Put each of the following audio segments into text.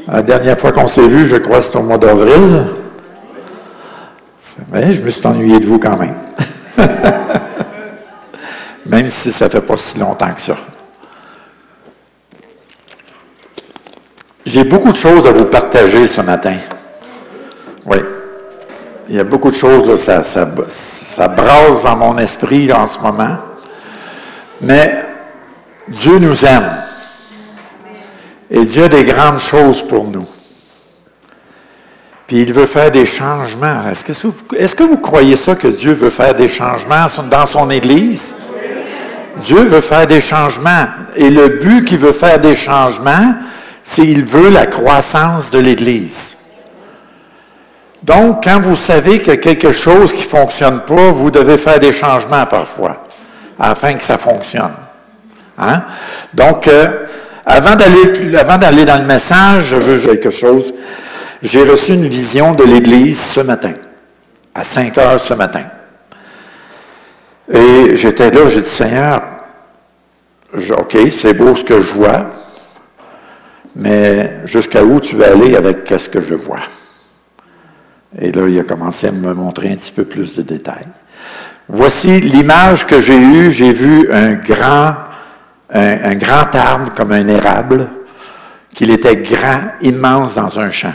La dernière fois qu'on s'est vu, je crois que c'était au mois d'avril. Mais je me suis ennuyé de vous quand même. Même si ça ne fait pas si longtemps que ça. J'ai beaucoup de choses à vous partager ce matin. Oui. Il y a beaucoup de choses, là, ça brasse dans mon esprit là, en ce moment. Mais Dieu nous aime. Et Dieu a des grandes choses pour nous. Puis il veut faire des changements. Est-ce que vous croyez ça, que Dieu veut faire des changements dans son Église? Dieu veut faire des changements. Et le but qu'il veut faire des changements, c'est qu'il veut la croissance de l'Église. Donc, quand vous savez qu'il y a quelque chose qui ne fonctionne pas, vous devez faire des changements parfois, afin que ça fonctionne. Hein? Donc, avant d'aller dans le message, je veux quelque chose. J'ai reçu une vision de l'Église ce matin, à 5 heures ce matin. Et j'étais là, j'ai dit, Seigneur, OK, c'est beau ce que je vois, mais jusqu'à où tu veux aller avec ce que je vois? Et là, il a commencé à me montrer un petit peu plus de détails. Voici l'image que j'ai eue. J'ai vu un grand arbre comme un érable, qu'il était grand, immense dans un champ.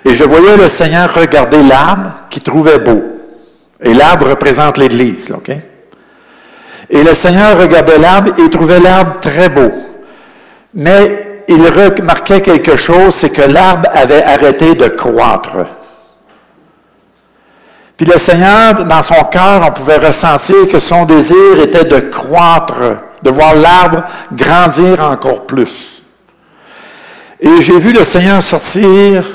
Et je voyais le Seigneur regarder l'arbre qu'il trouvait beau. Et l'arbre représente l'Église, OK? Et le Seigneur regardait l'arbre et trouvait l'arbre très beau. Mais il remarquait quelque chose, c'est que l'arbre avait arrêté de croître. Puis le Seigneur, dans son cœur, on pouvait ressentir que son désir était de croître, de voir l'arbre grandir encore plus. Et j'ai vu le Seigneur sortir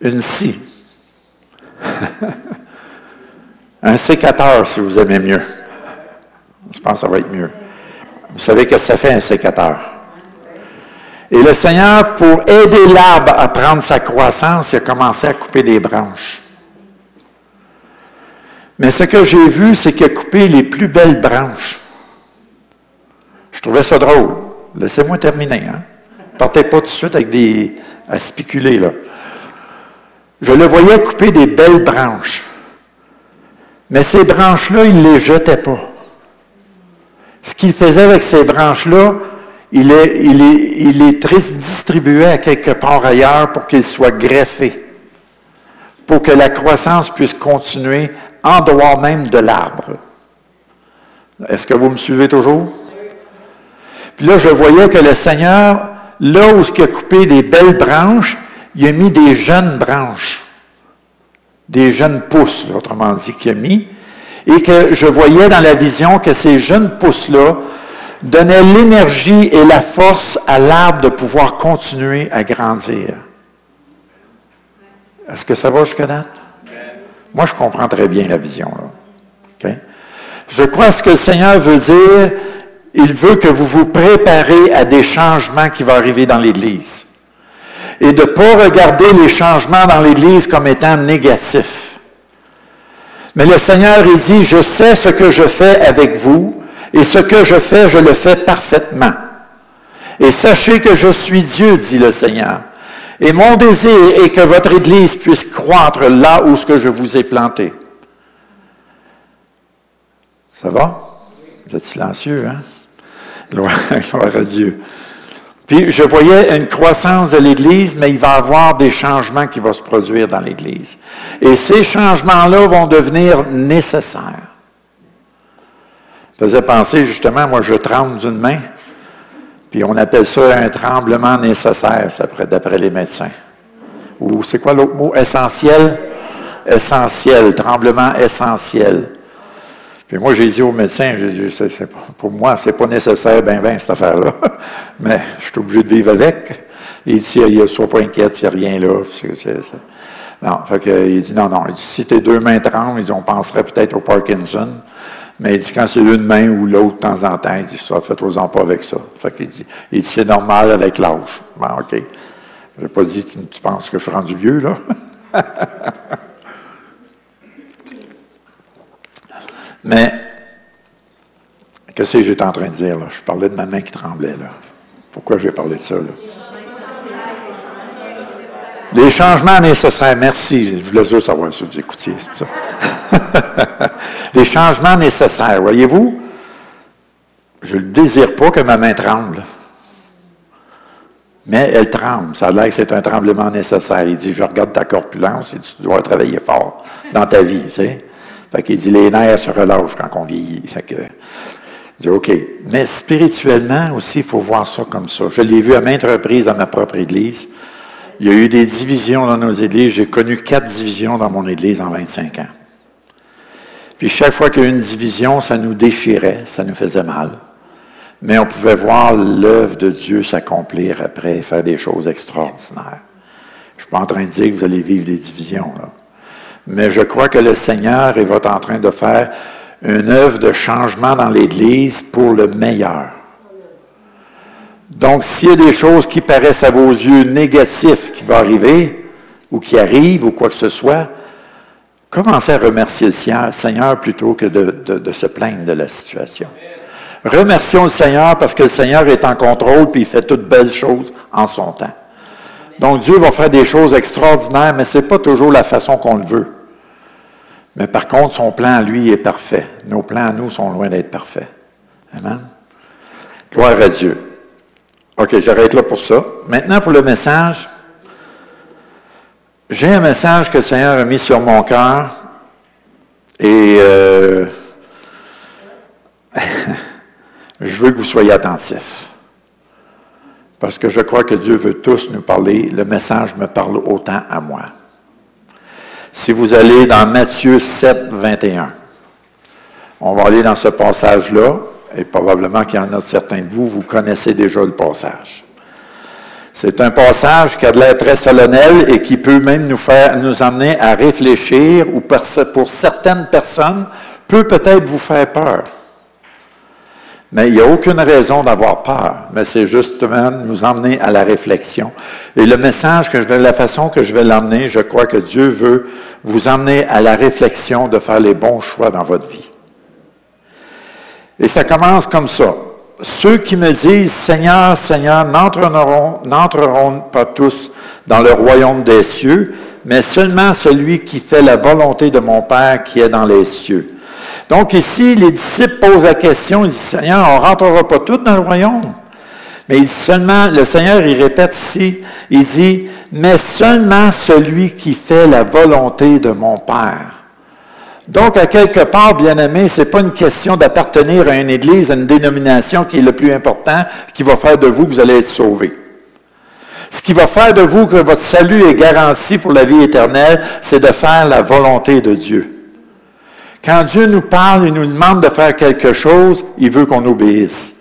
une scie. Un sécateur, si vous aimez mieux. Je pense que ça va être mieux. Vous savez que ça fait un sécateur. Et le Seigneur, pour aider l'arbre à prendre sa croissance, il a commencé à couper des branches. Mais ce que j'ai vu, c'est qu'il a coupé les plus belles branches. Je trouvais ça drôle. Laissez-moi terminer. Hein? Partez pas tout de suite avec à spéculer, là. Je le voyais couper des belles branches. Mais ces branches-là, il ne les jetait pas. Ce qu'il faisait avec ces branches-là, il les distribuait à quelque part ailleurs pour qu'ils soient greffés, pour que la croissance puisse continuer en dehors même de l'arbre. Est-ce que vous me suivez toujours? Puis là, je voyais que le Seigneur, là où il a coupé des belles branches, il a mis des jeunes branches, des jeunes pousses, autrement dit, qu'il a mis, et que je voyais dans la vision que ces jeunes pousses-là donnaient l'énergie et la force à l'arbre de pouvoir continuer à grandir. Est-ce que ça va jusqu'à date? Moi, je comprends très bien la vision, là. Okay? Je crois que ce que le Seigneur veut dire, il veut que vous vous préparez à des changements qui vont arriver dans l'Église. Et de ne pas regarder les changements dans l'Église comme étant négatifs. Mais le Seigneur, il dit, je sais ce que je fais avec vous, et ce que je fais, je le fais parfaitement. Et sachez que je suis Dieu, dit le Seigneur. Et mon désir est que votre Église puisse croître là où ce que je vous ai planté. Ça va? Vous êtes silencieux, hein? Gloire à Dieu. Puis, je voyais une croissance de l'Église, mais il va y avoir des changements qui vont se produire dans l'Église. Et ces changements-là vont devenir nécessaires. Ça faisait penser, justement, moi, je tremble d'une main, puis on appelle ça un tremblement nécessaire, d'après les médecins. Ou c'est quoi l'autre mot? Essentiel? Essentiel, tremblement essentiel. Puis moi, j'ai dit au médecin, pour moi, c'est pas nécessaire, cette affaire-là. Mais je suis obligé de vivre avec. Il dit, sois pas inquiète, il n'y a rien là. Non, fait que, il dit, non, il dit, si tes deux mains tremblent, il dit, on penserait peut-être au Parkinson. Mais il dit, quand c'est une main ou l'autre, de temps en temps, il dit, ça, faites-vous-en pas avec ça. Fait qu'il dit, c'est normal avec l'âge. Bon, OK. Je n'ai pas dit, tu penses que je suis rendu vieux, là? Mais, qu'est-ce que j'étais en train de dire, là? Je parlais de ma main qui tremblait, là. Pourquoi j'ai parlé de ça, là? Les changements nécessaires, merci. Je voulais juste savoir si vous écoutiez, c'est ça. Les changements nécessaires, voyez-vous, je ne désire pas que ma main tremble. Mais elle tremble. Ça a l'air que c'est un tremblement nécessaire. Il dit, je regarde ta corpulence et tu dois travailler fort dans ta vie, tu sais. Fait qu'il dit, les nerfs se relâchent quand on vieillit. Fait que, il dit, OK. Mais spirituellement aussi, il faut voir ça comme ça. Je l'ai vu à maintes reprises dans ma propre Église. Il y a eu des divisions dans nos églises. J'ai connu 4 divisions dans mon église en 25 ans. Puis chaque fois qu'il y a eu une division, ça nous déchirait, ça nous faisait mal. Mais on pouvait voir l'œuvre de Dieu s'accomplir après, faire des choses extraordinaires. Je ne suis pas en train de dire que vous allez vivre des divisions, là. Mais je crois que le Seigneur est en train de faire une œuvre de changement dans l'Église pour le meilleur. Donc, s'il y a des choses qui paraissent à vos yeux négatives qui vont arriver, ou qui arrivent, ou quoi que ce soit, commencez à remercier le Seigneur plutôt que de se plaindre de la situation. Remercions le Seigneur parce que le Seigneur est en contrôle puis il fait toutes belles choses en son temps. Donc, Dieu va faire des choses extraordinaires, mais ce n'est pas toujours la façon qu'on le veut. Mais par contre, son plan, lui, est parfait. Nos plans, à nous, sont loin d'être parfaits. Amen. Gloire à Dieu. OK, j'arrête là pour ça. Maintenant, pour le message, j'ai un message que le Seigneur a mis sur mon cœur et je veux que vous soyez attentifs. Parce que je crois que Dieu veut tous nous parler. Le message me parle autant à moi. Si vous allez dans Matthieu 7, 21, on va aller dans ce passage-là. Et probablement qu'il y en a certains de vous, vous connaissez déjà le passage. C'est un passage qui a de l'air très solennel et qui peut même nous amener à réfléchir ou pour certaines personnes, peut peut-être vous faire peur. Mais il n'y a aucune raison d'avoir peur, mais c'est justement nous emmener à la réflexion. Et le message la façon que je vais l'emmener, je crois que Dieu veut vous emmener à la réflexion de faire les bons choix dans votre vie. Et ça commence comme ça. Ceux qui me disent, Seigneur, Seigneur, n'entreront pas tous dans le royaume des cieux, mais seulement celui qui fait la volonté de mon Père qui est dans les cieux. Donc ici, les disciples posent la question, ils disent, Seigneur, on ne rentrera pas tous dans le royaume. Mais il dit seulement, le Seigneur, il répète ici, il dit, mais seulement celui qui fait la volonté de mon Père. Donc, à quelque part, bien-aimé, ce n'est pas une question d'appartenir à une église, à une dénomination qui est le plus important, qui va faire de vous que vous allez être sauvés. Ce qui va faire de vous que votre salut est garanti pour la vie éternelle, c'est de faire la volonté de Dieu. Quand Dieu nous parle et nous demande de faire quelque chose, il veut qu'on obéisse.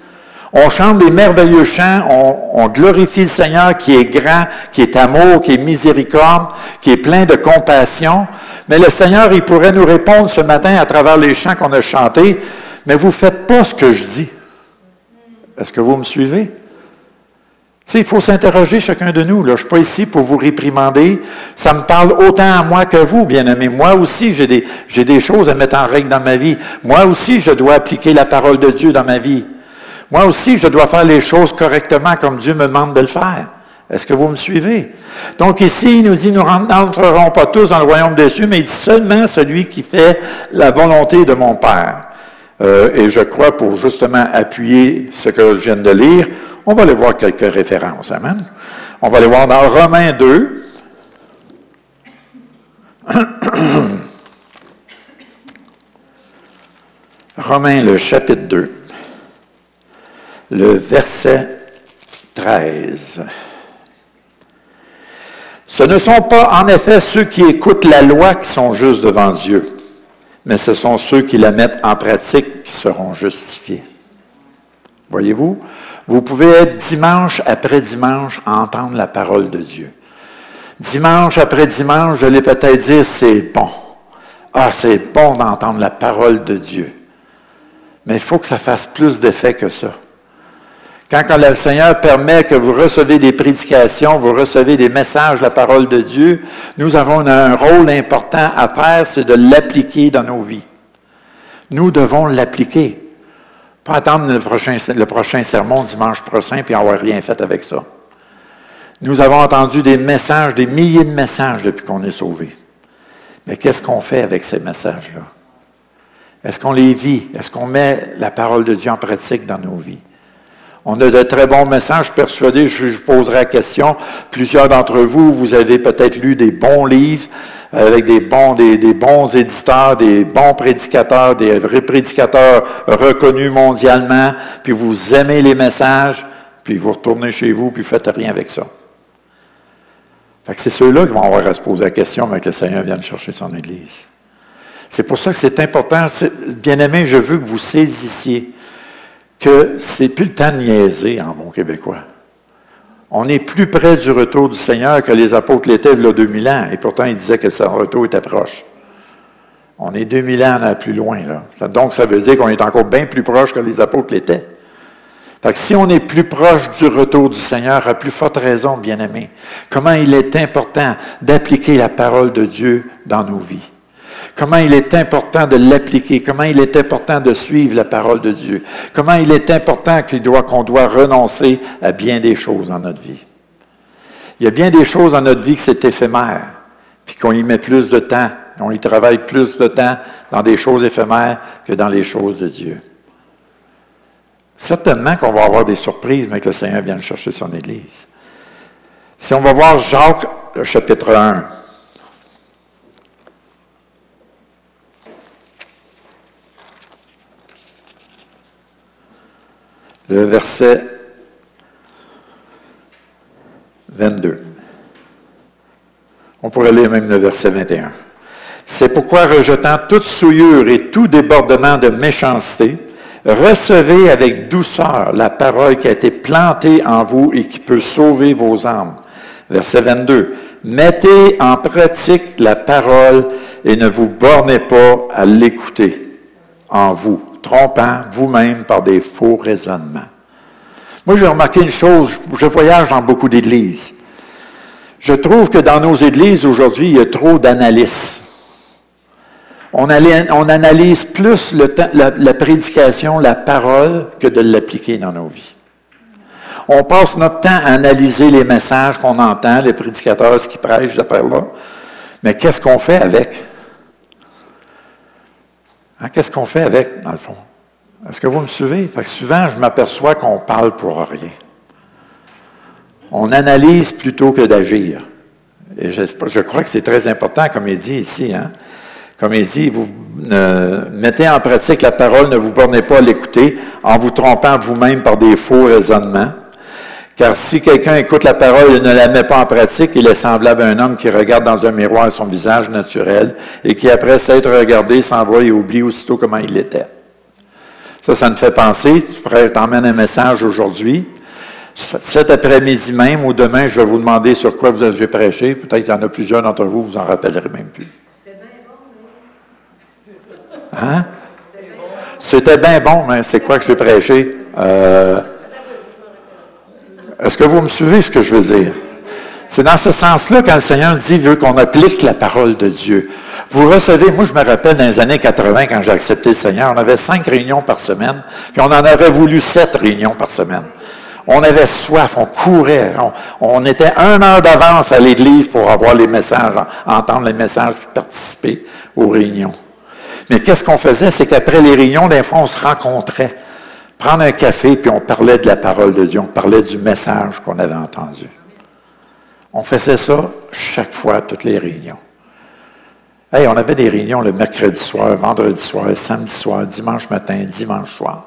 On chante des merveilleux chants, on glorifie le Seigneur qui est grand, qui est amour, qui est miséricorde, qui est plein de compassion. Mais le Seigneur, il pourrait nous répondre ce matin à travers les chants qu'on a chantés, mais vous ne faites pas ce que je dis. Est-ce que vous me suivez? Tu sais, il faut s'interroger chacun de nous. Là. Je ne suis pas ici pour vous réprimander. Ça me parle autant à moi que vous, bien-aimés. Moi aussi, j'ai des choses à mettre en règle dans ma vie. Moi aussi, je dois appliquer la parole de Dieu dans ma vie. Moi aussi, je dois faire les choses correctement comme Dieu me demande de le faire. Est-ce que vous me suivez? Donc ici, il nous dit, nous n'entrerons pas tous dans le royaume des cieux, mais il dit seulement celui qui fait la volonté de mon Père. Et je crois, pour justement appuyer ce que je viens de lire, on va aller voir quelques références. Amen. On va aller voir dans Romains 2. Romains, le chapitre 2. Le verset 13. Ce ne sont pas, en effet, ceux qui écoutent la loi qui sont justes devant Dieu, mais ce sont ceux qui la mettent en pratique qui seront justifiés. Voyez-vous? Vous pouvez être dimanche après dimanche à entendre la parole de Dieu. Dimanche après dimanche, je l'ai peut-être dit, c'est bon. Ah, c'est bon d'entendre la parole de Dieu. Mais il faut que ça fasse plus d'effet que ça. Quand le Seigneur permet que vous recevez des prédications, vous recevez des messages de la parole de Dieu, nous avons un rôle important à faire, c'est de l'appliquer dans nos vies. Nous devons l'appliquer. Pas attendre le prochain sermon dimanche prochain puis avoir rien fait avec ça. Nous avons entendu des messages, des milliers de messages depuis qu'on est sauvés. Mais qu'est-ce qu'on fait avec ces messages-là? Est-ce qu'on les vit? Est-ce qu'on met la parole de Dieu en pratique dans nos vies? On a de très bons messages, je suis persuadé, je poserai la question. Plusieurs d'entre vous, vous avez peut-être lu des bons livres avec des bons éditeurs, des bons prédicateurs, des vrais prédicateurs reconnus mondialement, puis vous aimez les messages, puis vous retournez chez vous, puis vous ne faites rien avec ça. Fait que c'est ceux-là qui vont avoir à se poser la question, mais que le Seigneur vienne chercher son Église. C'est pour ça que c'est important. Bien-aimés, je veux que vous saisissiez que c'est plus le temps de niaiser en bon québécois. On est plus près du retour du Seigneur que les apôtres l'étaient il y a 2000 ans, et pourtant ils disaient que son retour était proche. On est 2000 ans plus loin, là. Donc ça veut dire qu'on est encore bien plus proche que les apôtres l'étaient. Fait que si on est plus proche du retour du Seigneur, à plus forte raison, bien-aimés, comment il est important d'appliquer la parole de Dieu dans nos vies. Comment il est important de l'appliquer, comment il est important de suivre la parole de Dieu, comment il est important qu'on doit renoncer à bien des choses dans notre vie. Il y a bien des choses dans notre vie que c'est éphémère, puis qu'on y met plus de temps, on y travaille plus de temps dans des choses éphémères que dans les choses de Dieu. Certainement qu'on va avoir des surprises, mais que le Seigneur vienne chercher son Église. Si on va voir Jacques, le chapitre 1, le verset 22. On pourrait lire même le verset 21. C'est pourquoi, rejetant toute souillure et tout débordement de méchanceté, recevez avec douceur la parole qui a été plantée en vous et qui peut sauver vos âmes. Verset 22. Mettez en pratique la parole et ne vous bornez pas à l'écouter en vous, trompant vous-même par des faux raisonnements. Moi, j'ai remarqué une chose, je voyage dans beaucoup d'églises. Je trouve que dans nos églises aujourd'hui, il y a trop d'analyses. On analyse plus la prédication, la parole, que de l'appliquer dans nos vies. On passe notre temps à analyser les messages qu'on entend, les prédicateurs, ce qu'ils prêchent, ces affaires-là. Mais qu'est-ce qu'on fait avec? Hein, qu'est-ce qu'on fait avec, dans le fond? Est-ce que vous me suivez? Fait que souvent, je m'aperçois qu'on parle pour rien. On analyse plutôt que d'agir. Et je crois que c'est très important, comme il dit ici. Hein? Comme il dit, vous mettez en pratique la parole, ne vous bornez pas à l'écouter, en vous trompant vous-même par des faux raisonnements. Car si quelqu'un écoute la parole et ne la met pas en pratique, il est semblable à un homme qui regarde dans un miroir son visage naturel et qui, après s'être regardé, s'en va et oublie aussitôt comment il était. Ça me fait penser, tu t'emmènes un message aujourd'hui. Cet après-midi même ou demain, je vais vous demander sur quoi vous avez prêché. Peut-être qu'il y en a plusieurs d'entre vous, vous en rappellerez même plus. C'était bien bon, mais... Hein? C'était bien bon, mais c'est quoi que j'ai prêché? Est-ce que vous me suivez ce que je veux dire? C'est dans ce sens-là quand le Seigneur dit, veut qu'on applique la parole de Dieu. Vous recevez, moi je me rappelle dans les années 80, quand j'ai accepté le Seigneur, on avait 5 réunions par semaine, puis on en aurait voulu 7 réunions par semaine. On avait soif, on courait, on était 1 heure d'avance à l'église pour avoir les messages, entendre les messages, puis participer aux réunions. Mais qu'est-ce qu'on faisait? C'est qu'après les réunions, des fois, on se rencontrait, prendre un café, puis on parlait de la parole de Dieu, on parlait du message qu'on avait entendu. On faisait ça chaque fois, toutes les réunions. Hey, on avait des réunions le mercredi soir, vendredi soir, samedi soir, dimanche matin, dimanche soir.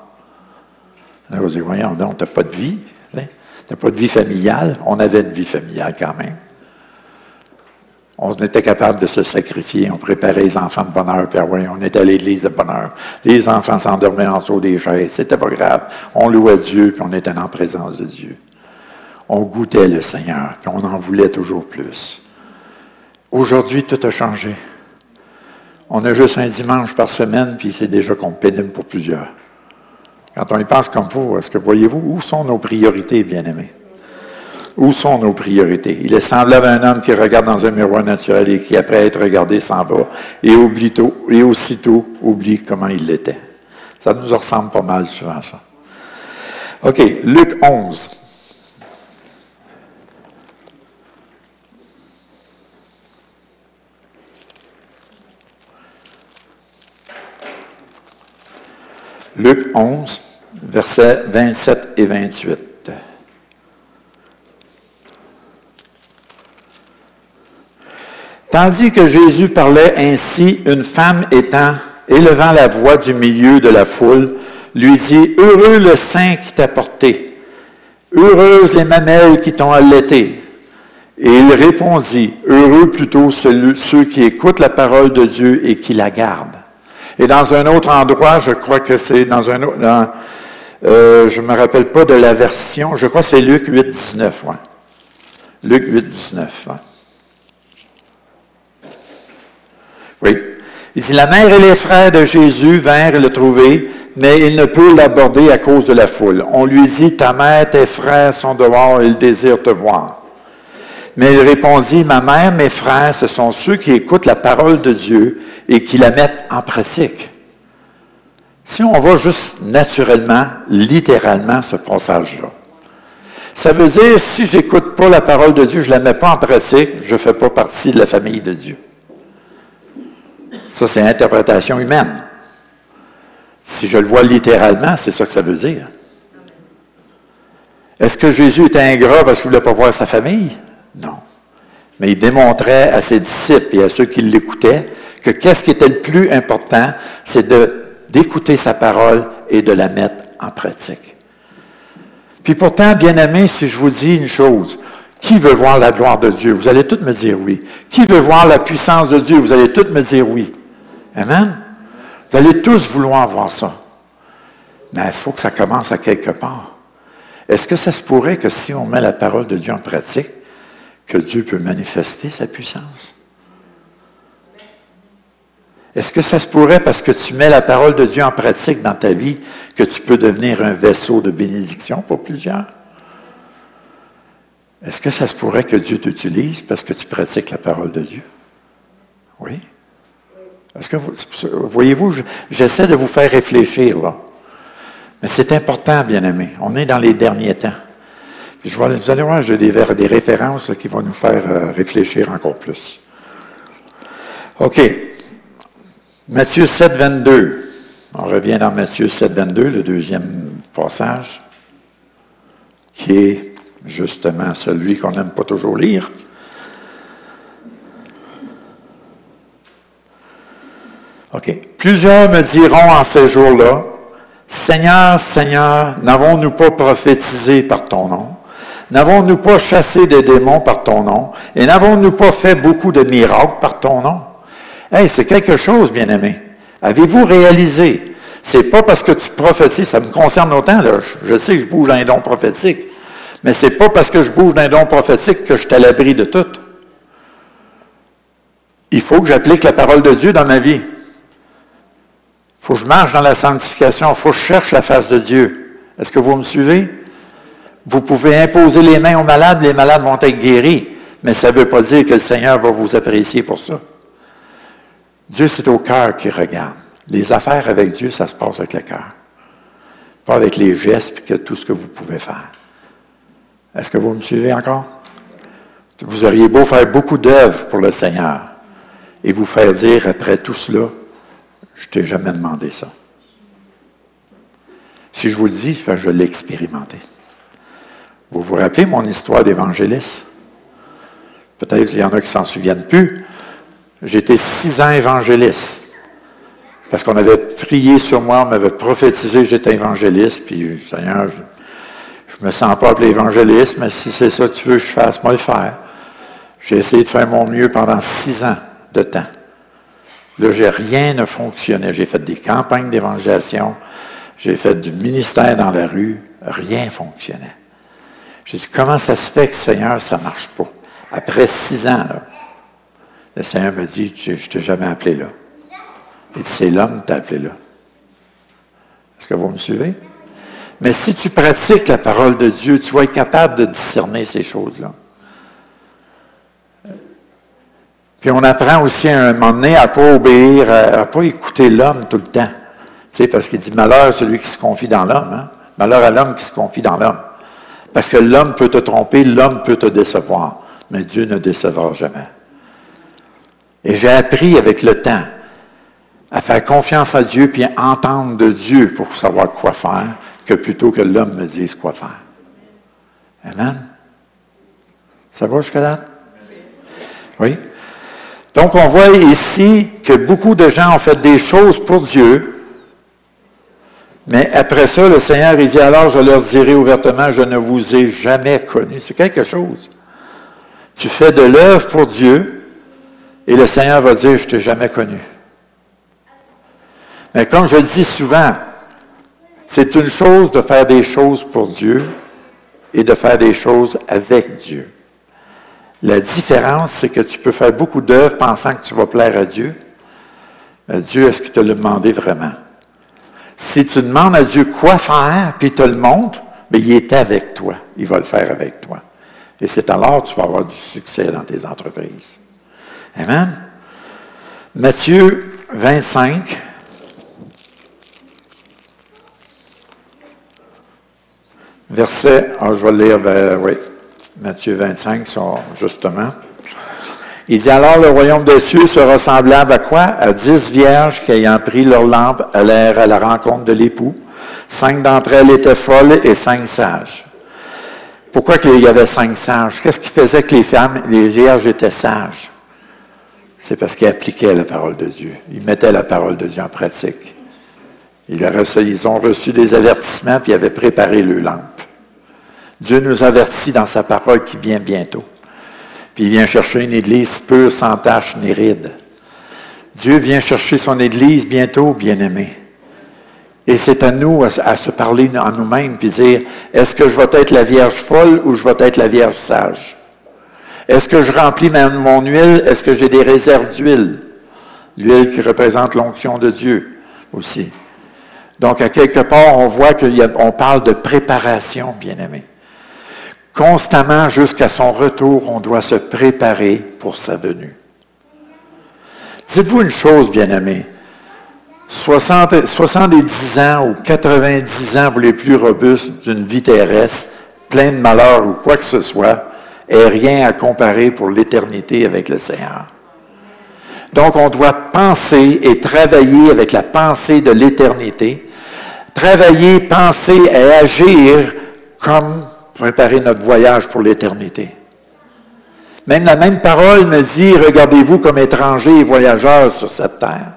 Là, vous dites, voyons donc, tu n'as pas de vie. Tu n'as pas de vie familiale. On avait une vie familiale quand même. On était capable de se sacrifier. On préparait les enfants de bonne heure, puis ouais, on était à l'église de bonne heure. Les enfants s'endormaient en dessous des chaises. C'était pas grave. On louait Dieu, puis on était en présence de Dieu. On goûtait le Seigneur, puis on en voulait toujours plus. Aujourd'hui, tout a changé. On a juste un dimanche par semaine, puis c'est déjà qu'on pénible pour plusieurs. Quand on y pense comme vous, est-ce que voyez-vous, où sont nos priorités, bien-aimés? Où sont nos priorités? Il est semblable à un homme qui regarde dans un miroir naturel et qui, après être regardé, s'en va et aussitôt oublie comment il l'était. Ça nous ressemble pas mal souvent, ça. OK, Luc 11. Luc 11, versets 27 et 28. Tandis que Jésus parlait ainsi, une femme élevant la voix du milieu de la foule, lui dit, « Heureux le sein qui t'a porté, heureuses les mamelles qui t'ont allaité. » Et il répondit, « Heureux plutôt ceux qui écoutent la parole de Dieu et qui la gardent. » Et dans un autre endroit, je crois que c'est dans un autre, je ne me rappelle pas de la version, je crois que c'est Luc 8, 19. Ouais. Luc 8, 19. Ouais. Oui. Il dit, « La mère et les frères de Jésus vinrent le trouver, mais ils ne purent l'aborder à cause de la foule. On lui dit, « Ta mère, tes frères sont dehors, ils désirent te voir. » Mais il répondit, « Ma mère, mes frères, ce sont ceux qui écoutent la parole de Dieu et qui la mettent en pratique. » Si on va juste naturellement, littéralement, ce passage-là, ça veut dire, si je n'écoute pas la parole de Dieu, je ne la mets pas en pratique, je ne fais pas partie de la famille de Dieu. Ça, c'est interprétation humaine. Si je le vois littéralement, c'est ça que ça veut dire. Est-ce que Jésus était ingrat parce qu'il ne voulait pas voir sa famille? Non. Mais il démontrait à ses disciples et à ceux qui l'écoutaient que qu'est-ce qui était le plus important, c'est d'écouter sa parole et de la mettre en pratique. Puis pourtant, bien-aimés, si je vous dis une chose, qui veut voir la gloire de Dieu? Vous allez tous me dire oui. Qui veut voir la puissance de Dieu? Vous allez tous me dire oui. Amen? Vous allez tous vouloir voir ça. Mais il faut que ça commence à quelque part. Est-ce que ça se pourrait que si on met la parole de Dieu en pratique, que Dieu peut manifester sa puissance? Est-ce que ça se pourrait, parce que tu mets la parole de Dieu en pratique dans ta vie, que tu peux devenir un vaisseau de bénédiction pour plusieurs? Est-ce que ça se pourrait que Dieu t'utilise parce que tu pratiques la parole de Dieu? Oui. Est-ce que voyez-vous, j'essaie de vous faire réfléchir, là. Mais c'est important, bien-aimés. On est dans les derniers temps. Puis vous allez voir, j'ai des références là, qui vont nous faire réfléchir encore plus. OK. Matthieu 7, 22. On revient dans Matthieu 7, 22, le deuxième passage, qui est justement celui qu'on n'aime pas toujours lire. OK. Plusieurs me diront en ces jours-là, « Seigneur, Seigneur, n'avons-nous pas prophétisé par ton nom? N'avons-nous pas chassé des démons par ton nom? Et n'avons-nous pas fait beaucoup de miracles par ton nom? » Hey, c'est quelque chose, bien-aimé. Avez-vous réalisé? C'est pas parce que tu prophétises, ça me concerne autant, là. Je sais que je bouge dans les dons prophétiques, mais c'est pas parce que je bouge dans les dons prophétiques que je suis à l'abri de tout. Il faut que j'applique la parole de Dieu dans ma vie. Il faut que je marche dans la sanctification. Il faut que je cherche la face de Dieu. Est-ce que vous me suivez? Vous pouvez imposer les mains aux malades, les malades vont être guéris, mais ça ne veut pas dire que le Seigneur va vous apprécier pour ça. Dieu, c'est au cœur qu'il regarde. Les affaires avec Dieu, ça se passe avec le cœur. Pas avec les gestes et tout ce que vous pouvez faire. Est-ce que vous me suivez encore? Vous auriez beau faire beaucoup d'œuvres pour le Seigneur et vous faire dire après tout cela, je ne t'ai jamais demandé ça. Si je vous le dis, c'est parce que je l'ai expérimenté. Vous vous rappelez mon histoire d'évangéliste? Peut-être qu'il y en a qui ne s'en souviennent plus. J'étais 6 ans évangéliste. Parce qu'on avait prié sur moi, on m'avait prophétisé que j'étais évangéliste, puis Seigneur, je ne me sens pas appelé évangéliste, mais si c'est ça que tu veux que je fasse, moi le faire. J'ai essayé de faire mon mieux pendant 6 ans de temps. Là, rien ne fonctionnait. J'ai fait des campagnes d'évangélisation, j'ai fait du ministère dans la rue, rien ne fonctionnait. J'ai dit, comment ça se fait que, Seigneur, ça ne marche pas? Après 6 ans, là, le Seigneur me dit, je ne t'ai jamais appelé là. Il dit, c'est l'homme qui t'a appelé là. Est-ce que vous me suivez? Mais si tu pratiques la parole de Dieu, tu vas être capable de discerner ces choses-là. Puis on apprend aussi à un moment donné à ne pas obéir, à ne pas écouter l'homme tout le temps. Tu sais, parce qu'il dit, malheur à celui qui se confie dans l'homme. Hein? Malheur à l'homme qui se confie dans l'homme. Parce que l'homme peut te tromper, l'homme peut te décevoir. Mais Dieu ne décevra jamais. Et j'ai appris avec le temps à faire confiance à Dieu puis à entendre de Dieu pour savoir quoi faire, que plutôt que l'homme me dise quoi faire. Amen? Ça va jusqu'à là? Oui? Donc, on voit ici que beaucoup de gens ont fait des choses pour Dieu, mais après ça, le Seigneur, il dit, alors je leur dirai ouvertement, je ne vous ai jamais connu. C'est quelque chose. Tu fais de l'œuvre pour Dieu, et le Seigneur va dire, je ne t'ai jamais connu. Mais comme je le dis souvent, c'est une chose de faire des choses pour Dieu et de faire des choses avec Dieu. La différence, c'est que tu peux faire beaucoup d'œuvres pensant que tu vas plaire à Dieu. Mais Dieu, est-ce qu'il te l'a demandé vraiment? Si tu demandes à Dieu quoi faire, puis il te le montre, bien, il est avec toi. Il va le faire avec toi. Et c'est alors que tu vas avoir du succès dans tes entreprises. Amen? Matthieu 25. Verset, je vais le lire, oui, Matthieu 25, justement. Il dit, alors le royaume des cieux sera semblable à quoi? À 10 vierges qui, ayant pris leur lampe, allèrent à la rencontre de l'époux. 5 d'entre elles étaient folles et 5 sages. Pourquoi il y avait 5 sages? Qu'est-ce qui faisait que les vierges étaient sages? C'est parce qu'ils appliquaient la parole de Dieu. Ils mettaient la parole de Dieu en pratique. Ils ont reçu des avertissements, puis ils avaient préparé le lampe. Dieu nous avertit dans sa parole qui vient bientôt. Puis il vient chercher une Église pure, sans tache ni ride. Dieu vient chercher son Église bientôt, bien-aimés. Et c'est à nous à se parler en nous-mêmes, puis dire, est-ce que je vais être la Vierge folle ou je vais être la Vierge sage? Est-ce que je remplis mon huile? Est-ce que j'ai des réserves d'huile? L'huile qui représente l'onction de Dieu aussi. Donc, à quelque part, on voit qu'on parle de préparation, bien-aimés. Constamment, jusqu'à son retour, on doit se préparer pour sa venue. Dites-vous une chose, bien-aimés. 70 ans ou 90 ans pour les plus robustes d'une vie terrestre, plein de malheurs ou quoi que ce soit, est rien à comparer pour l'éternité avec le Seigneur. Donc, on doit penser et travailler avec la pensée de l'éternité, travailler, penser et agir comme préparer notre voyage pour l'éternité. Même la même parole me dit, regardez-vous comme étrangers et voyageurs sur cette terre.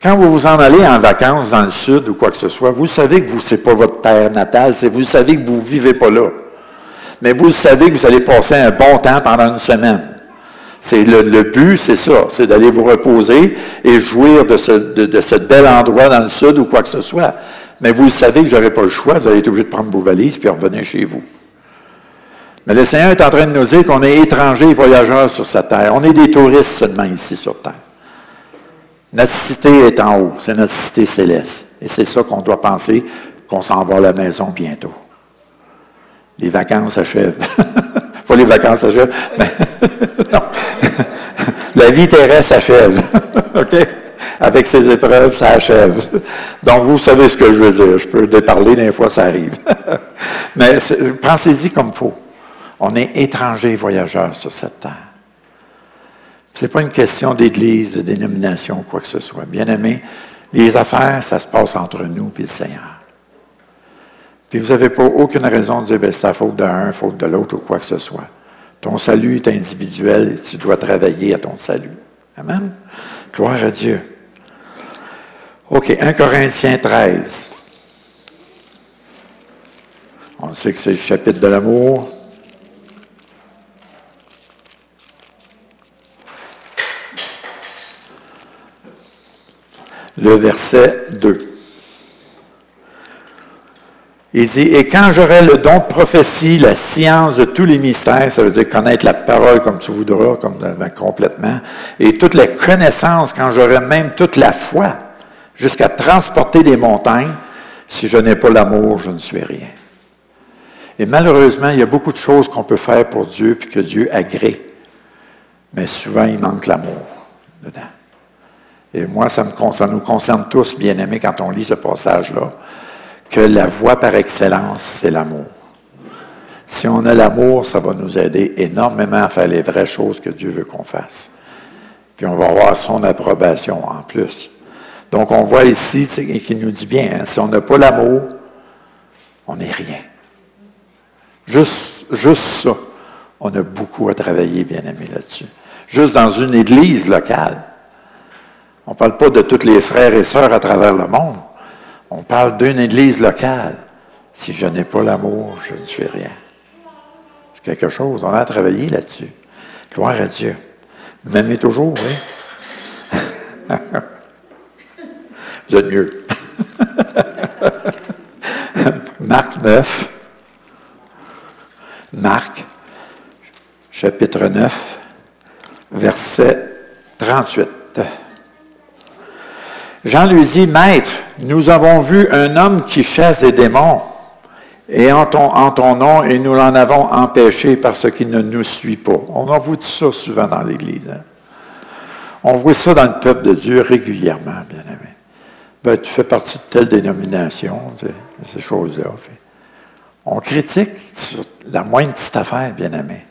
Quand vous vous en allez en vacances dans le sud ou quoi que ce soit, vous savez que ce n'est pas votre terre natale, vous savez que vous ne vivez pas là. Mais vous savez que vous allez passer un bon temps pendant une semaine. C'est le but, c'est ça, c'est d'aller vous reposer et jouir de ce bel endroit dans le sud ou quoi que ce soit. Mais vous savez que je n'aurai pas le choix, vous allez être obligé de prendre vos valises puis revenir chez vous. Mais le Seigneur est en train de nous dire qu'on est étrangers et voyageurs sur cette terre. On est des touristes seulement ici sur terre. Notre cité est en haut, c'est notre cité céleste. Et c'est ça qu'on doit penser, qu'on s'en va à la maison bientôt. Les vacances s'achèvent. Pas les vacances s'achèvent, mais non. La vie terrestre s'achève. OK? Avec ses épreuves, ça achève. Donc, vous savez ce que je veux dire. Je peux déparler, des fois, ça arrive. Mais pensez-y comme il faut. On est étrangers et voyageurs sur cette terre. Ce n'est pas une question d'église, de dénomination, quoi que ce soit. Bien-aimés, les affaires, ça se passe entre nous et le Seigneur. Puis vous n'avez pas aucune raison de dire, bien, c'est la faute d'un, faute de l'autre ou quoi que ce soit. Ton salut est individuel et tu dois travailler à ton salut. Amen? Gloire à Dieu. OK, 1 Corinthiens 13. On sait que c'est le chapitre de l'amour. Le verset 2. Il dit, « Et quand j'aurai le don de prophétie, la science de tous les mystères, ça veut dire connaître la parole comme tu voudras, complètement, et toute la connaissance, quand j'aurai même toute la foi, jusqu'à transporter des montagnes, si je n'ai pas l'amour, je ne suis rien. » Et malheureusement, il y a beaucoup de choses qu'on peut faire pour Dieu, puis que Dieu agrée. Mais souvent, il manque l'amour dedans. Et moi, ça nous concerne tous, bien-aimés, quand on lit ce passage-là, que la voie par excellence, c'est l'amour. Si on a l'amour, ça va nous aider énormément à faire les vraies choses que Dieu veut qu'on fasse. Puis on va avoir son approbation en plus. Donc on voit ici qu'il nous dit bien, hein, si on n'a pas l'amour, on n'est rien. Juste ça, on a beaucoup à travailler, bien aimé, là-dessus. Juste dans une église locale. On ne parle pas de tous les frères et sœurs à travers le monde. On parle d'une église locale. Si je n'ai pas l'amour, je ne suis rien. C'est quelque chose. On a à travailler là-dessus. Gloire à Dieu. Vous m'aimez toujours, oui? Vous êtes mieux. Marc 9. Marc, chapitre 9, verset 38. Jean lui dit, « Maître, nous avons vu un homme qui chasse des démons, et en ton nom, et nous l'en avons empêché parce qu'il ne nous suit pas. » On en voit ça souvent dans l'Église. Hein? On voit ça dans le peuple de Dieu régulièrement, bien aimé. Ben, tu fais partie de telle dénomination, tu sais, ces choses-là. On critique la moindre petite affaire, bien aimé.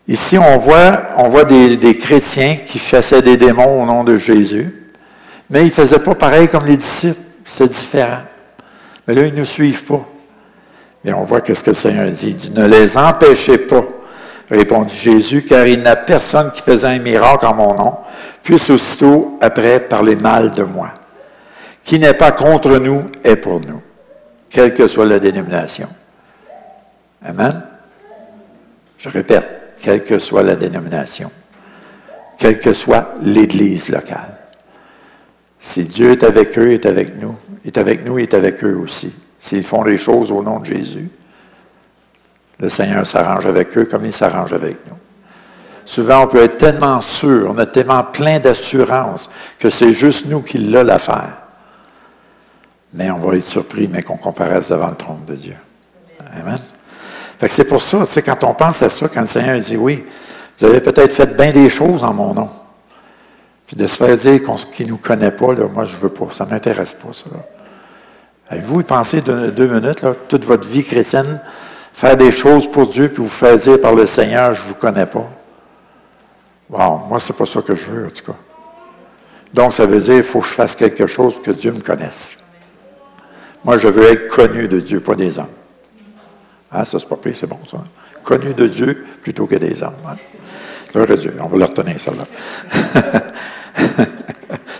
Ici, on voit des chrétiens qui chassaient des démons au nom de Jésus. Mais ils ne faisaient pas pareil comme les disciples. C'était différent. Mais là, ils ne nous suivent pas. Et on voit qu'est-ce que le Seigneur dit. Il dit, « Ne les empêchez pas, répondit Jésus, car il n'y a personne qui faisait un miracle en mon nom, puisse aussitôt après parler mal de moi. Qui n'est pas contre nous est pour nous, quelle que soit la dénomination. » Amen? Je répète, quelle que soit la dénomination, quelle que soit l'Église locale. Si Dieu est avec eux, il est avec nous. Il est avec nous, il est avec eux aussi. S'ils font les choses au nom de Jésus, le Seigneur s'arrange avec eux comme il s'arrange avec nous. Souvent, on peut être tellement sûr, on est tellement plein d'assurance que c'est juste nous qui l'a l'affaire. Mais on va être surpris, mais qu'on comparaisse devant le trône de Dieu. Amen. Fait que c'est pour ça, tu sais, quand on pense à ça, quand le Seigneur dit, oui, vous avez peut-être fait bien des choses en mon nom. Puis de se faire dire qu'il ne nous connaît pas, là, moi je ne veux pas, ça ne m'intéresse pas, ça. Avez-vous pensé 2 minutes, là, toute votre vie chrétienne, faire des choses pour Dieu, puis vous faire dire par le Seigneur, je ne vous connais pas? Wow, moi, c'est pas ça que je veux, en tout cas. Donc, ça veut dire qu'il faut que je fasse quelque chose pour que Dieu me connaisse. Moi, je veux être connu de Dieu, pas des hommes. Ah, ça, c'est pas pire, c'est bon, ça. Connu de Dieu plutôt que des hommes. Hein? Gloire à Dieu, on va le retenir, celle-là.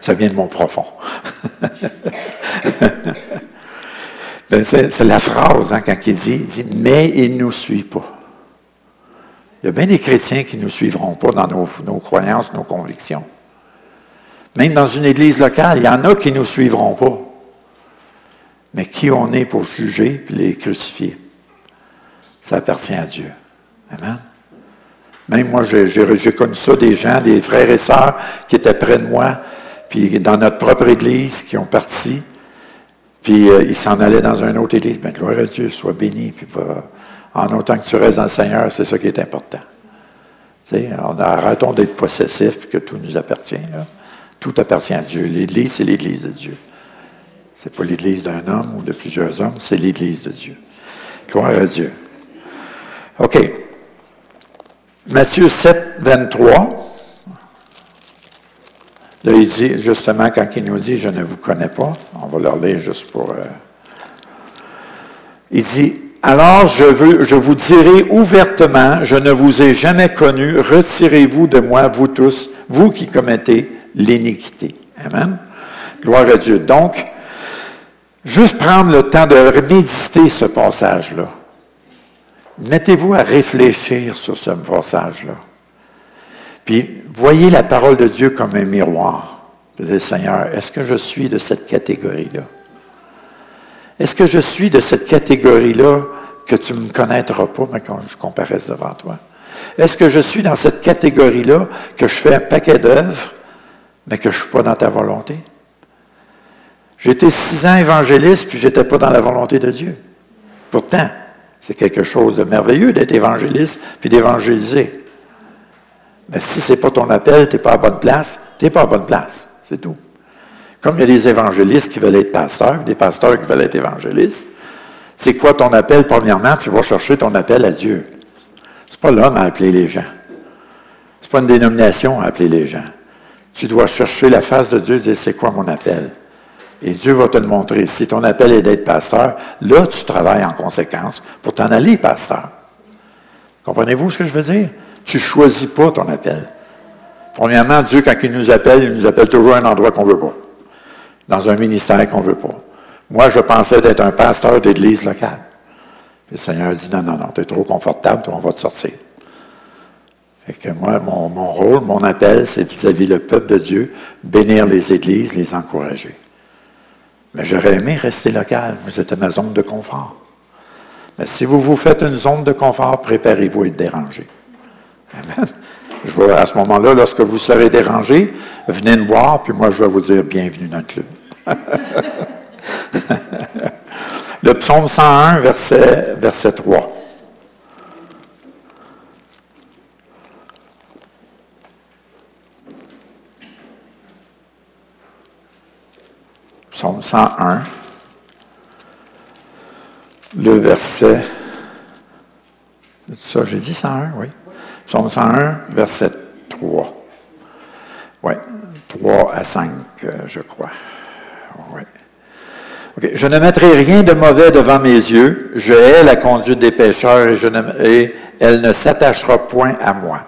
Ça vient de mon profond. Ben, c'est la phrase, hein, quand il dit, mais il ne nous suit pas. Il y a bien des chrétiens qui ne nous suivront pas dans nos croyances, nos convictions. Même dans une église locale, il y en a qui ne nous suivront pas. Mais qui on est pour juger et les crucifier? Ça appartient à Dieu. Amen. Même moi, j'ai connu ça, des gens, des frères et sœurs qui étaient près de moi, puis dans notre propre église, qui ont parti, puis ils s'en allaient dans une autre église. Bien, gloire à Dieu, sois béni, puis en autant que tu restes dans le Seigneur, c'est ça qui est important. Tu sais, arrêtons d'être possessifs, puis que tout nous appartient. Là. Tout appartient à Dieu. L'Église, c'est l'Église de Dieu. Ce n'est pas l'Église d'un homme ou de plusieurs hommes, c'est l'Église de Dieu. Gloire à Dieu. OK. Matthieu 7, 23. Là, il dit, justement, quand il nous dit « Je ne vous connais pas », on va leur lire juste pour... il dit « Alors, je vous dirai ouvertement, je ne vous ai jamais connu, retirez-vous de moi, vous tous, vous qui commettez l'iniquité. » Amen. Gloire à Dieu. Donc, juste prendre le temps de méditer ce passage-là. Mettez-vous à réfléchir sur ce passage-là. Puis, voyez la parole de Dieu comme un miroir. Vous dites, Seigneur, est-ce que je suis de cette catégorie-là? Est-ce que je suis de cette catégorie-là que tu ne me connaîtras pas, mais quand je comparaisse devant toi? Est-ce que je suis dans cette catégorie-là que je fais un paquet d'œuvres, mais que je ne suis pas dans ta volonté? J'ai été 6 ans évangéliste, puis je n'étais pas dans la volonté de Dieu. Pourtant, c'est quelque chose de merveilleux d'être évangéliste, puis d'évangéliser. Mais si ce n'est pas ton appel, tu n'es pas à bonne place, tu n'es pas à bonne place. C'est tout. Comme il y a des évangélistes qui veulent être pasteurs, des pasteurs qui veulent être évangélistes, c'est quoi ton appel? Premièrement, tu vas chercher ton appel à Dieu. C'est pas l'homme à appeler les gens. Ce n'est pas une dénomination à appeler les gens. Tu dois chercher la face de Dieu et dire, c'est quoi mon appel? Et Dieu va te le montrer. Si ton appel est d'être pasteur, là, tu travailles en conséquence pour t'en aller, pasteur. Comprenez-vous ce que je veux dire? Tu ne choisis pas ton appel. Premièrement, Dieu, quand il nous appelle toujours à un endroit qu'on ne veut pas. Dans un ministère qu'on ne veut pas. Moi, je pensais d'être un pasteur d'église locale. Puis le Seigneur dit, non, tu es trop confortable, on va te sortir. Fait que moi, mon rôle, mon appel, c'est vis-à-vis le peuple de Dieu, bénir les églises, les encourager. Mais j'aurais aimé rester local. Moi, c'était ma zone de confort. Mais si vous vous faites une zone de confort, préparez-vous à être dérangé. Amen. À ce moment-là, lorsque vous serez dérangé, venez me voir, puis moi, je vais vous dire bienvenue dans le club. Le psaume 101, verset 3. Psaume 101, le verset... C'est ça, j'ai dit 101, oui. Psaume 101, verset 3. Oui, 3 à 5, je crois. Oui. Okay. Je ne mettrai rien de mauvais devant mes yeux. Je hais la conduite des pécheurs et elle ne s'attachera point à moi.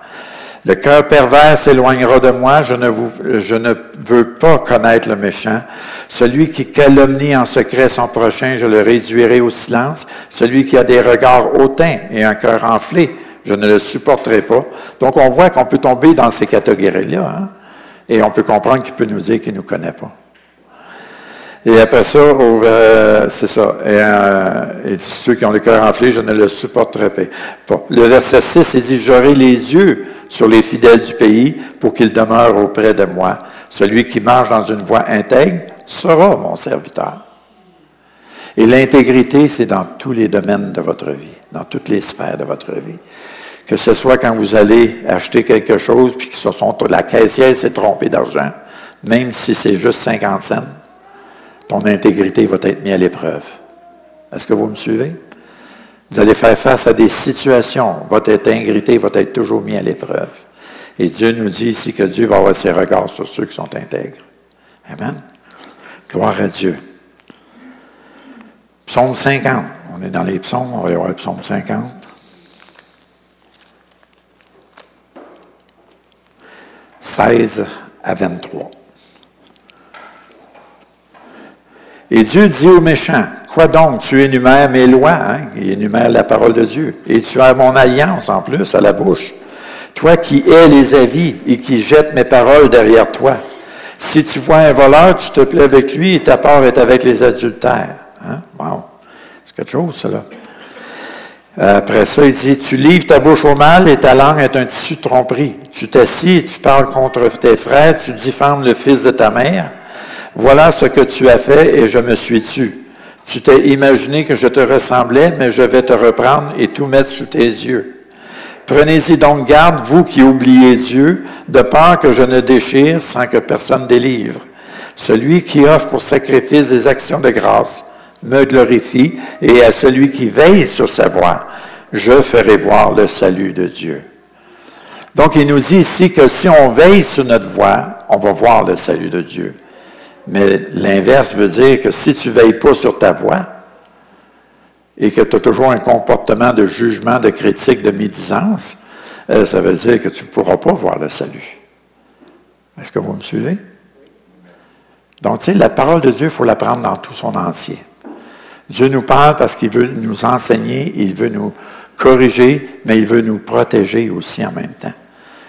Le cœur pervers s'éloignera de moi. Je ne veux pas connaître le méchant. Celui qui calomnie en secret son prochain, je le réduirai au silence. Celui qui a des regards hautains et un cœur enflé, je ne le supporterai pas. Donc, on voit qu'on peut tomber dans ces catégories-là, hein? Et on peut comprendre qu'il peut nous dire qu'il ne nous connaît pas. Et après ça, c'est ça. Et ceux qui ont le cœur enflé, je ne le supporterai pas. Le verset 6, il dit, j'aurai les yeux sur les fidèles du pays pour qu'ils demeurent auprès de moi. Celui qui marche dans une voie intègre sera mon serviteur. Et l'intégrité, c'est dans tous les domaines de votre vie, dans toutes les sphères de votre vie. Que ce soit quand vous allez acheter quelque chose, puis que la caissière s'est trompée d'argent, même si c'est juste 50 cents, ton intégrité va être mise à l'épreuve. Est-ce que vous me suivez? Vous allez faire face à des situations. Votre intégrité va être toujours mise à l'épreuve. Et Dieu nous dit ici que Dieu va avoir ses regards sur ceux qui sont intègres. Amen. Gloire à Dieu. Psaume 50. On est dans les psaumes. On va y avoir le psaume 50. « 16 à 23. Et Dieu dit aux méchants, quoi donc, tu énumères mes lois, hein? Il énumère la parole de Dieu, et tu as mon alliance en plus à la bouche. Toi qui hais les avis et qui jettes mes paroles derrière toi. Si tu vois un voleur, tu te plais avec lui et ta part est avec les adultères. Hein? Wow. C'est quelque chose, cela. Après ça, il dit, tu livres ta bouche au mal et ta langue est un tissu de tromperie. Tu t'assis et tu parles contre tes frères, tu diffames le fils de ta mère. Voilà ce que tu as fait et je me suis tu. Tu t'es imaginé que je te ressemblais, mais je vais te reprendre et tout mettre sous tes yeux. Prenez-y donc garde, vous qui oubliez Dieu, de peur que je ne déchire sans que personne délivre. Celui qui offre pour sacrifice des actions de grâce me glorifie, et à celui qui veille sur sa voie, je ferai voir le salut de Dieu. Donc, il nous dit ici que si on veille sur notre voie, on va voir le salut de Dieu. Mais l'inverse veut dire que si tu ne veilles pas sur ta voie et que tu as toujours un comportement de jugement, de critique, de médisance, ça veut dire que tu ne pourras pas voir le salut. Est-ce que vous me suivez? Donc, tu sais, la parole de Dieu, il faut la prendre dans tout son entier. Dieu nous parle parce qu'il veut nous enseigner, il veut nous corriger, mais il veut nous protéger aussi en même temps.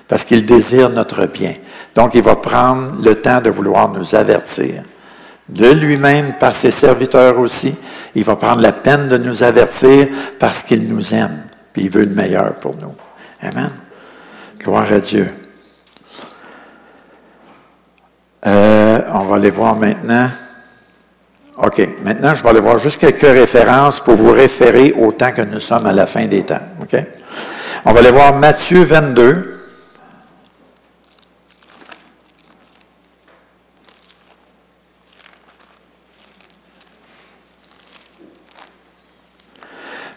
Parce qu'il désire notre bien. Donc, il va prendre le temps de vouloir nous avertir. De lui-même, par ses serviteurs aussi, il va prendre la peine de nous avertir parce qu'il nous aime. Puis il veut le meilleur pour nous. Amen. Gloire à Dieu. On va aller voir maintenant. OK. Maintenant, je vais aller voir juste quelques références pour vous référer au temps que nous sommes à la fin des temps. OK? On va aller voir Matthieu 22.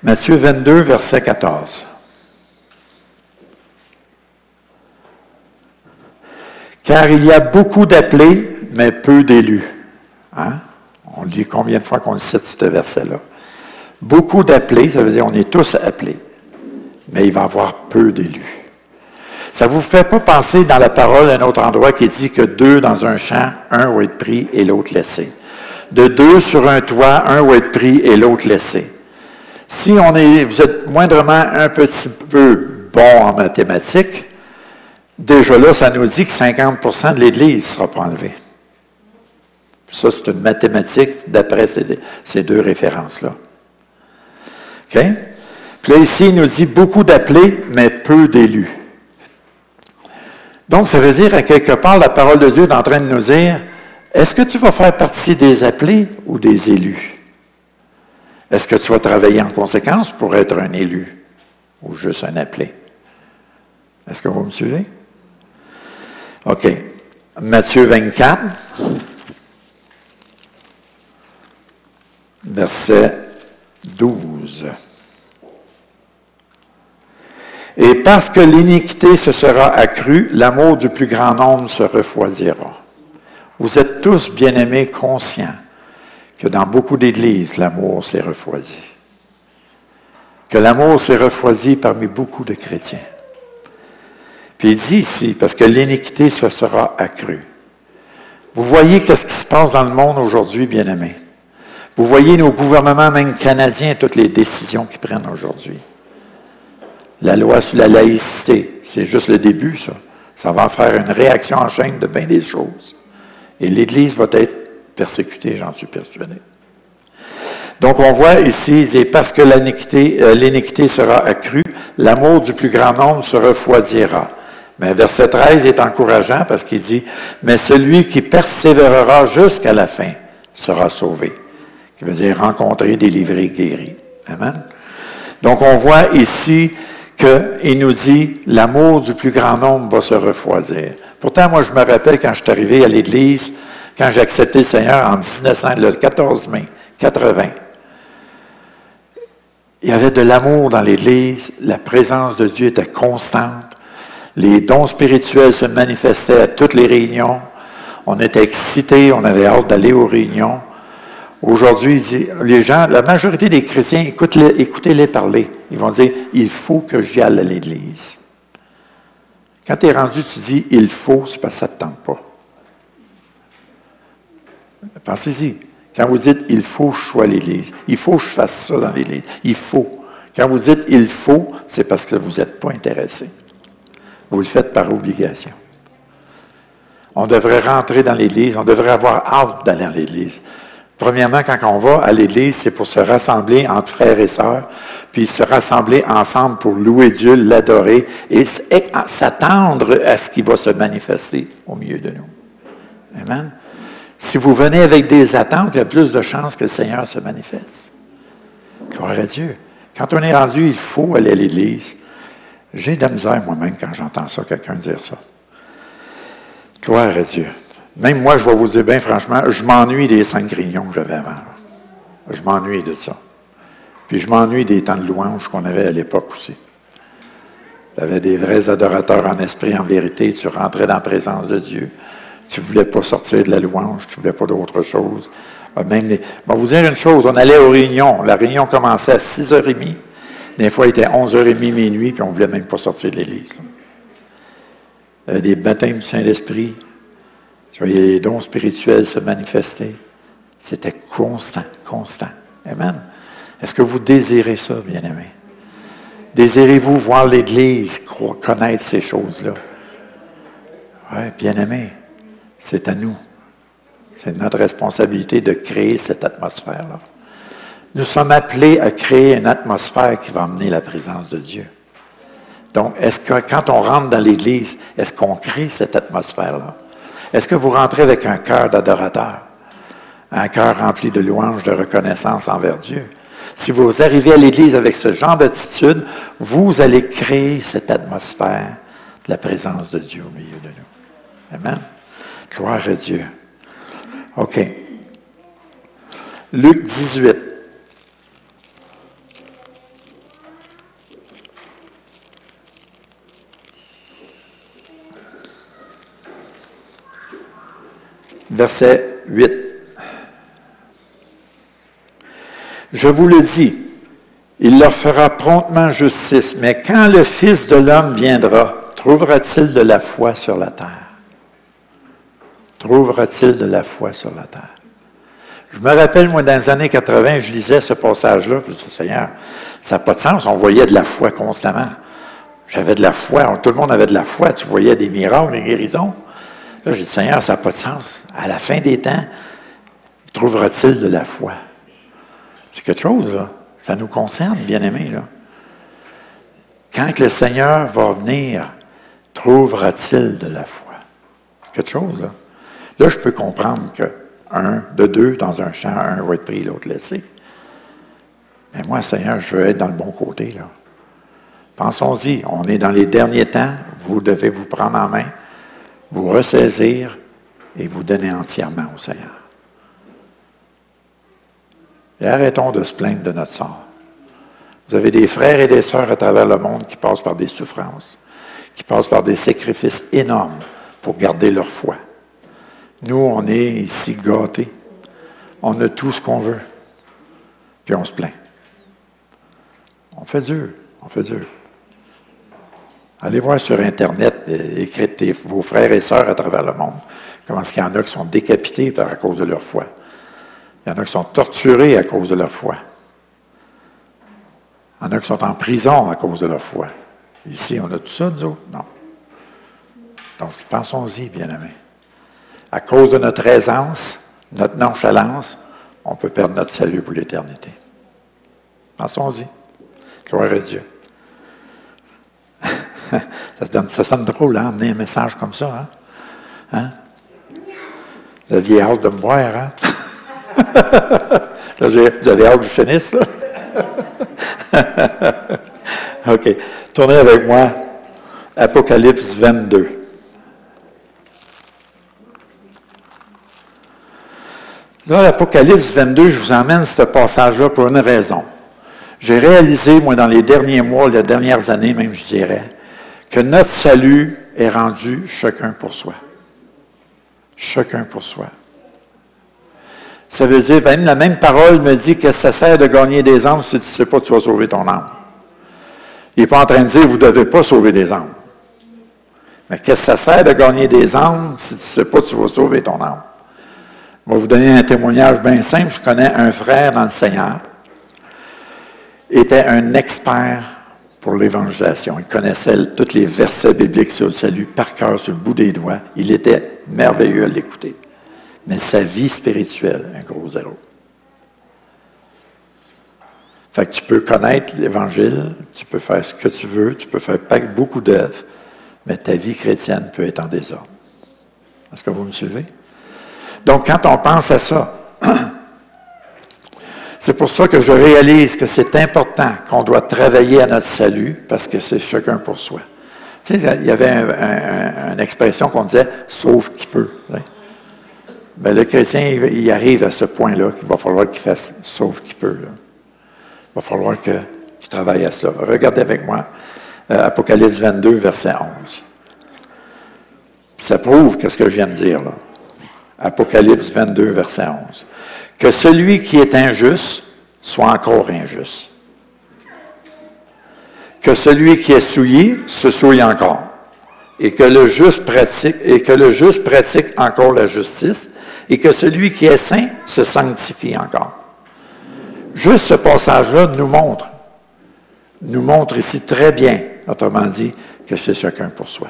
Matthieu 22, verset 14. Car il y a beaucoup d'appelés, mais peu d'élus. Hein? On dit combien de fois qu'on cite ce verset-là. Beaucoup d'appelés, ça veut dire on est tous appelés, mais il va y avoir peu d'élus. Ça ne vous fait pas penser dans la parole à un autre endroit qui dit que 2 dans un champ, un va être pris et l'autre laissé. De 2 sur un toit, un va être pris et l'autre laissé. Si vous êtes moindrement un petit peu bon en mathématiques, déjà là, ça nous dit que 50% de l'Église ne sera pas enlevée. Ça, c'est une mathématique d'après ces 2 références-là. OK? Puis là, ici, il nous dit beaucoup d'appelés, mais peu d'élus. Donc, ça veut dire, à quelque part, la parole de Dieu est en train de nous dire, est-ce que tu vas faire partie des appelés ou des élus? Est-ce que tu vas travailler en conséquence pour être un élu ou juste un appelé? Est-ce que vous me suivez? OK. Matthieu 24, verset 12. Et parce que l'iniquité se sera accrue, l'amour du plus grand nombre se refroidira. Vous êtes tous, bien-aimés, conscients que dans beaucoup d'églises, l'amour s'est refroidi. Que l'amour s'est refroidi parmi beaucoup de chrétiens. Puis il dit ici, parce que l'iniquité se sera accrue. Vous voyez qu'est-ce qui se passe dans le monde aujourd'hui, bien-aimés. Vous voyez nos gouvernements, même canadiens, toutes les décisions qu'ils prennent aujourd'hui. La loi sur la laïcité, c'est juste le début, ça. Ça va faire une réaction en chaîne de bien des choses. Et l'Église va être persécutée, j'en suis persuadé. Donc, on voit ici, il dit, parce que l'iniquité sera accrue, l'amour du plus grand nombre se refroidira. Mais verset 13 est encourageant parce qu'il dit, mais celui qui persévérera jusqu'à la fin sera sauvé. Qui veut dire rencontrer, délivrer, guérir. Amen. Donc, on voit ici qu'il nous dit, l'amour du plus grand nombre va se refroidir. Pourtant, moi, je me rappelle quand je suis arrivé à l'Église, quand j'ai accepté le Seigneur en 1900, le 14 mai 80. Il y avait de l'amour dans l'Église, la présence de Dieu était constante, les dons spirituels se manifestaient à toutes les réunions, on était excités, on avait hâte d'aller aux réunions. Aujourd'hui, il dit, les gens, la majorité des chrétiens, écoutez-les parler. Ils vont dire, il faut que j'y aille à l'Église. Quand tu es rendu, tu dis, il faut, c'est parce que ça ne te tente pas. Pensez-y. Quand vous dites, il faut que je sois à l'Église, il faut que je fasse ça dans l'Église, il faut. Quand vous dites, il faut, c'est parce que vous n'êtes pas intéressé. Vous le faites par obligation. On devrait rentrer dans l'Église, on devrait avoir hâte d'aller à l'Église. Premièrement, quand on va à l'Église, c'est pour se rassembler entre frères et sœurs, puis se rassembler ensemble pour louer Dieu, l'adorer et s'attendre à ce qui va se manifester au milieu de nous. Amen. Si vous venez avec des attentes, il y a plus de chances que le Seigneur se manifeste. Gloire à Dieu. Quand on est rendu, il faut aller à l'Église. J'ai de la misère moi-même quand j'entends ça, quelqu'un dire ça. Gloire à Dieu. Même moi, je vais vous dire bien franchement, je m'ennuie des 5 réunions que j'avais avant. Je m'ennuie de ça. Puis je m'ennuie des temps de louange qu'on avait à l'époque aussi. Tu avais des vrais adorateurs en esprit, en vérité. Tu rentrais dans la présence de Dieu. Tu ne voulais pas sortir de la louange. Tu ne voulais pas d'autre chose. Je vais vous dire une chose. On allait aux réunions. La réunion commençait à 6h30. Des fois, il était 11h30, minuit, puis on ne voulait même pas sortir de l'Église. Il y avait des baptêmes du Saint-Esprit. Je voyais les dons spirituels se manifester. C'était constant, constant. Amen. Est-ce que vous désirez ça, bien-aimés? Désirez-vous voir l'Église connaître ces choses-là? Oui, bien-aimés, c'est à nous. C'est notre responsabilité de créer cette atmosphère-là. Nous sommes appelés à créer une atmosphère qui va amener la présence de Dieu. Donc, est-ce que quand on rentre dans l'Église, est-ce qu'on crée cette atmosphère-là? Est-ce que vous rentrez avec un cœur d'adorateur? Un cœur rempli de louange, de reconnaissance envers Dieu? Si vous arrivez à l'Église avec ce genre d'attitude, vous allez créer cette atmosphère de la présence de Dieu au milieu de nous. Amen. Gloire à Dieu. OK. Luc 18. verset 8. Je vous le dis, il leur fera promptement justice, mais quand le Fils de l'homme viendra, trouvera-t-il de la foi sur la terre? Trouvera-t-il de la foi sur la terre? Je me rappelle, moi, dans les années 80, je lisais ce passage-là, puis je disais, Seigneur, ça n'a pas de sens, on voyait de la foi constamment. J'avais de la foi, tout le monde avait de la foi, tu voyais des miracles, des guérisons. Là, j'ai dit, Seigneur, ça n'a pas de sens. À la fin des temps, trouvera-t-il de la foi? C'est quelque chose, là. Ça nous concerne, bien-aimés, là. Quand le Seigneur va venir, trouvera-t-il de la foi? C'est quelque chose, là. Là, je peux comprendre que de deux dans un champ, un va être pris, l'autre laissé. Mais moi, Seigneur, je veux être dans le bon côté, là. Pensons-y, on est dans les derniers temps, vous devez vous prendre en main, vous ressaisir et vous donner entièrement au Seigneur. Et arrêtons de se plaindre de notre sort. Vous avez des frères et des sœurs à travers le monde qui passent par des souffrances, qui passent par des sacrifices énormes pour garder leur foi. Nous, on est ici gâtés. On a tout ce qu'on veut. Puis on se plaint. On fait dur. On fait dur. Allez voir sur Internet, écrivez vos frères et sœurs à travers le monde. Comment est-ce qu'il y en a qui sont décapités à cause de leur foi? Il y en a qui sont torturés à cause de leur foi. Il y en a qui sont en prison à cause de leur foi. Ici, on a tout ça, nous autres? Non. Donc, pensons-y, bien-aimés. À cause de notre aisance, notre nonchalance, on peut perdre notre salut pour l'éternité. Pensons-y. Gloire à Dieu. Ça sonne drôle, hein, emmener un message comme ça. Hein? Vous aviez hâte de me voir, hein? Là, vous avez hâte que je finisse, ça? OK. Tournez avec moi. Apocalypse 22. Là, l'Apocalypse 22, je vous emmène ce passage-là pour une raison. J'ai réalisé, moi, dans les derniers mois, les dernières années même, je dirais, que notre salut est rendu chacun pour soi. Chacun pour soi. Ça veut dire, même la même parole me dit que ça sert de gagner des âmes si tu ne sais pas que tu vas sauver ton âme. Il n'est pas en train de dire, vous ne devez pas sauver des âmes. Mais qu'est-ce que ça sert de gagner des âmes si tu ne sais pas que tu vas sauver ton âme? Je vais vous donner un témoignage bien simple. Je connais un frère dans le Seigneur. Il était un expert pour l'évangélisation. Il connaissait tous les versets bibliques sur le salut par cœur, sur le bout des doigts. Il était merveilleux à l'écouter. Mais sa vie spirituelle, un gros zéro. Fait que tu peux connaître l'Évangile, tu peux faire ce que tu veux, tu peux faire pas beaucoup d'œuvres, mais ta vie chrétienne peut être en désordre. Est-ce que vous me suivez? Donc, quand on pense à ça, c'est pour ça que je réalise que c'est important qu'on doit travailler à notre salut, parce que c'est chacun pour soi. Tu sais, il y avait une expression qu'on disait « sauve qui peut ». Bien, le chrétien, il arrive à ce point-là qu'il va falloir qu'il fasse « sauve qui peut ». Il va falloir qu'il travaille à cela. Regardez avec moi, Apocalypse 22, verset 11. Ça prouve ce que je viens de dire, là. Apocalypse 22, verset 11. « Que celui qui est injuste soit encore injuste. Que celui qui est souillé se souille encore. Et que le juste pratique encore la justice. Et que celui qui est saint se sanctifie encore. » Juste ce passage-là nous montre ici très bien, autrement dit, que c'est chacun pour soi.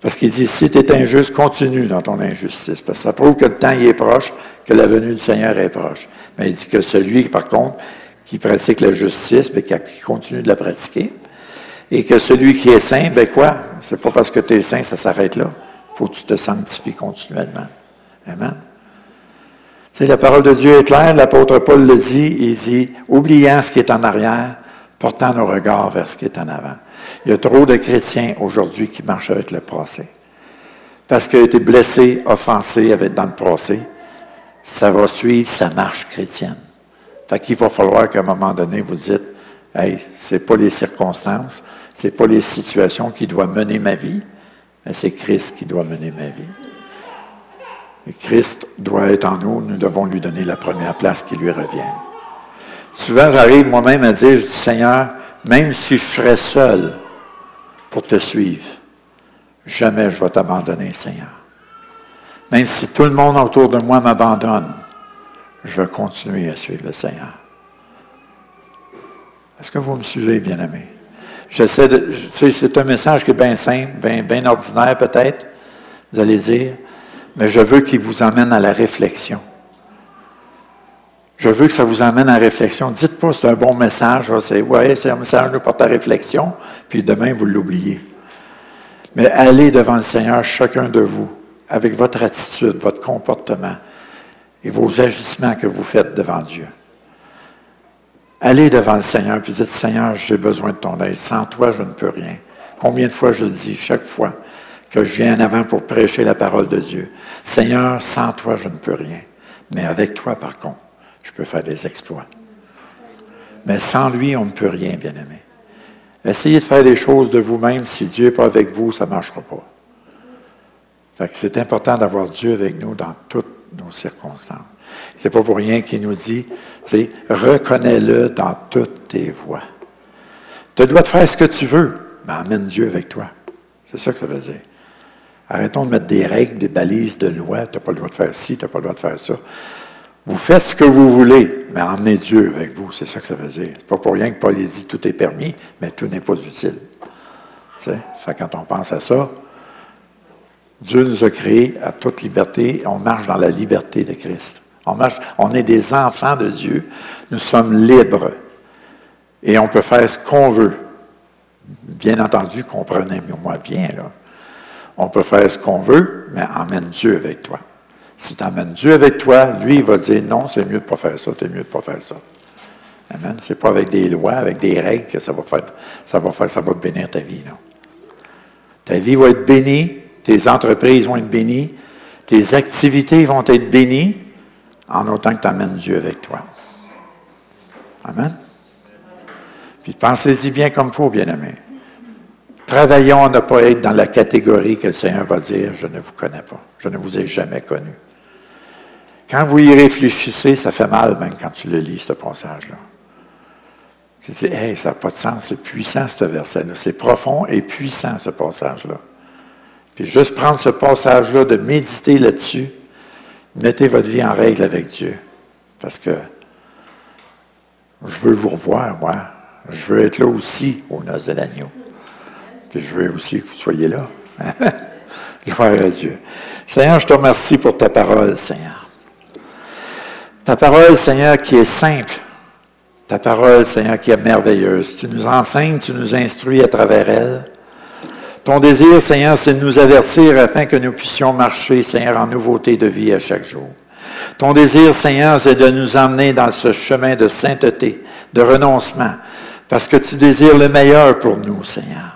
Parce qu'il dit, si tu es injuste, continue dans ton injustice. Parce que ça prouve que le temps y est proche, que la venue du Seigneur est proche. Mais il dit que celui, par contre, qui pratique la justice, bien, qui continue de la pratiquer, et que celui qui est saint, bien quoi? C'est pas parce que tu es saint, ça s'arrête là. Il faut que tu te sanctifies continuellement. Amen. Tu sais, la parole de Dieu est claire, l'apôtre Paul le dit, il dit, oubliant ce qui est en arrière, portant nos regards vers ce qui est en avant. Il y a trop de chrétiens aujourd'hui qui marchent avec le passé. Parce qu'ils ont été blessés, offensés dans le passé, ça va suivre sa marche chrétienne. Fait qu'il va falloir qu'à un moment donné, vous dites, « Hey, c'est pas les circonstances, c'est pas les situations qui doivent mener ma vie, mais c'est Christ qui doit mener ma vie. » Et Christ doit être en nous, nous devons lui donner la première place qui lui revient. Souvent, j'arrive moi-même à dire, je dis, Seigneur, même si je serais seul pour te suivre, jamais je vais t'abandonner, Seigneur. Même si tout le monde autour de moi m'abandonne, je vais continuer à suivre le Seigneur. Est-ce que vous me suivez, bien-aimés? C'est un message qui est bien simple, bien ordinaire peut-être, vous allez dire, mais je veux qu'il vous emmène à la réflexion. Je veux que ça vous amène à la réflexion. Dites pas c'est un bon message, c'est un message pour ta réflexion, puis demain vous l'oubliez. Mais allez devant le Seigneur, chacun de vous, avec votre attitude, votre comportement et vos agissements que vous faites devant Dieu. Allez devant le Seigneur, puis dites, Seigneur, j'ai besoin de ton aide. Sans toi, je ne peux rien. Combien de fois je le dis, chaque fois que je viens en avant pour prêcher la parole de Dieu. Seigneur, sans toi, je ne peux rien. Mais avec toi, par contre, je peux faire des exploits. Mais sans lui, on ne peut rien, bien-aimé. Essayez de faire des choses de vous-même. Si Dieu n'est pas avec vous, ça ne marchera pas. Fait que c'est important d'avoir Dieu avec nous dans toutes nos circonstances. C'est pas pour rien qu'il nous dit, reconnais-le dans toutes tes voies. Tu dois te faire ce que tu veux, mais emmène Dieu avec toi. C'est ça que ça veut dire. Arrêtons de mettre des règles, des balises de loi. Tu n'as pas le droit de faire ci, tu n'as pas le droit de faire ça. Vous faites ce que vous voulez, mais emmenez Dieu avec vous. C'est ça que ça veut dire. C'est pas pour rien que Paul dit tout est permis, mais tout n'est pas utile. Fait quand on pense à ça, Dieu nous a créés à toute liberté. On marche dans la liberté de Christ. On est des enfants de Dieu. Nous sommes libres. Et on peut faire ce qu'on veut. Bien entendu, comprenez-moi bien, là. On peut faire ce qu'on veut, mais emmène Dieu avec toi. Si tu emmènes Dieu avec toi, lui, il va dire, non, c'est mieux de ne pas faire ça, c'est mieux de ne pas faire ça. Amen. C'est pas avec des lois, avec des règles que ça va te bénir ta vie, non. Ta vie va être bénie, tes entreprises vont être bénies, tes activités vont être bénies, en autant que tu amènes Dieu avec toi. Amen. Puis pensez-y bien comme il faut, bien-aimés. Travaillons à ne pas être dans la catégorie que le Seigneur va dire, je ne vous connais pas, je ne vous ai jamais connu. Quand vous y réfléchissez, ça fait mal même quand tu le lis, ce passage-là. Tu dis, hey, ça n'a pas de sens, c'est puissant ce verset-là, c'est profond et puissant ce passage-là. Puis juste prendre ce passage-là, de méditer là-dessus, mettez votre vie en règle avec Dieu. Parce que je veux vous revoir, moi. Je veux être là aussi aux noces de l'agneau. Puis je veux aussi que vous soyez là. Gloire à Dieu. Seigneur, je te remercie pour ta parole, Seigneur. Ta parole, Seigneur, qui est simple. Ta parole, Seigneur, qui est merveilleuse. Tu nous enseignes, tu nous instruis à travers elle. Ton désir, Seigneur, c'est de nous avertir afin que nous puissions marcher, Seigneur, en nouveauté de vie à chaque jour. Ton désir, Seigneur, c'est de nous emmener dans ce chemin de sainteté, de renoncement, parce que tu désires le meilleur pour nous, Seigneur.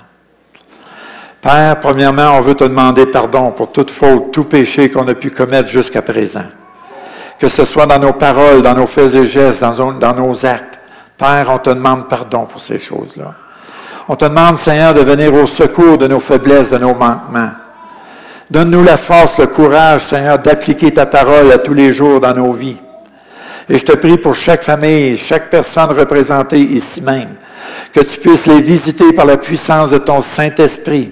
Père, premièrement, on veut te demander pardon pour toute faute, tout péché qu'on a pu commettre jusqu'à présent. Que ce soit dans nos paroles, dans nos faits et gestes, dans nos actes. Père, on te demande pardon pour ces choses-là. On te demande, Seigneur, de venir au secours de nos faiblesses, de nos manquements. Donne-nous la force, le courage, Seigneur, d'appliquer ta parole à tous les jours dans nos vies. Et je te prie pour chaque famille, chaque personne représentée ici même, que tu puisses les visiter par la puissance de ton Saint-Esprit.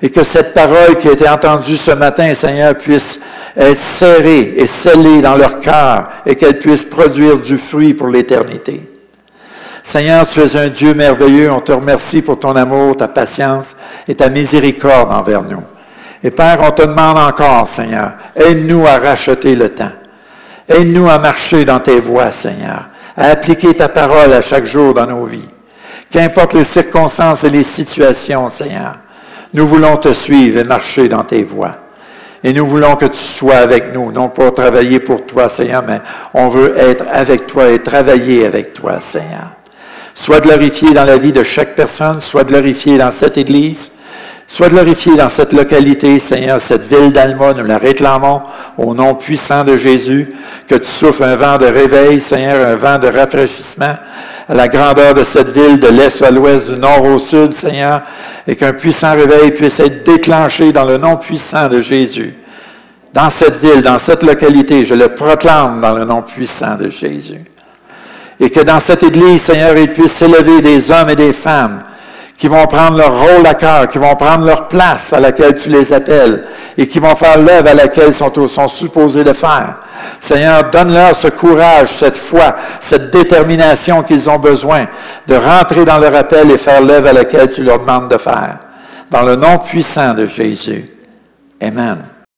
Et que cette parole qui a été entendue ce matin, Seigneur, puisse être serrée et scellée dans leur cœur et qu'elle puisse produire du fruit pour l'éternité. Seigneur, tu es un Dieu merveilleux. On te remercie pour ton amour, ta patience et ta miséricorde envers nous. Et Père, on te demande encore, Seigneur, aide-nous à racheter le temps. Aide-nous à marcher dans tes voies, Seigneur, à appliquer ta parole à chaque jour dans nos vies. Qu'importe les circonstances et les situations, Seigneur, nous voulons te suivre et marcher dans tes voies. Et nous voulons que tu sois avec nous, non pas travailler pour toi, Seigneur, mais on veut être avec toi et travailler avec toi, Seigneur. Sois glorifié dans la vie de chaque personne, sois glorifié dans cette Église, sois glorifié dans cette localité, Seigneur, cette ville d'Alma, nous la réclamons au nom puissant de Jésus, que tu souffles un vent de réveil, Seigneur, un vent de rafraîchissement à la grandeur de cette ville, de l'est à l'ouest, du nord au sud, Seigneur, et qu'un puissant réveil puisse être déclenché dans le nom puissant de Jésus. dans cette ville, dans cette localité. Je le proclame dans le nom puissant de Jésus. Et que dans cette Église, Seigneur, il puisse s'élever des hommes et des femmes qui vont prendre leur rôle à cœur, qui vont prendre leur place à laquelle tu les appelles et qui vont faire l'œuvre à laquelle ils sont supposés de faire. Seigneur, donne-leur ce courage, cette foi, cette détermination qu'ils ont besoin de rentrer dans leur appel et faire l'œuvre à laquelle tu leur demandes de faire. Dans le nom puissant de Jésus. Amen.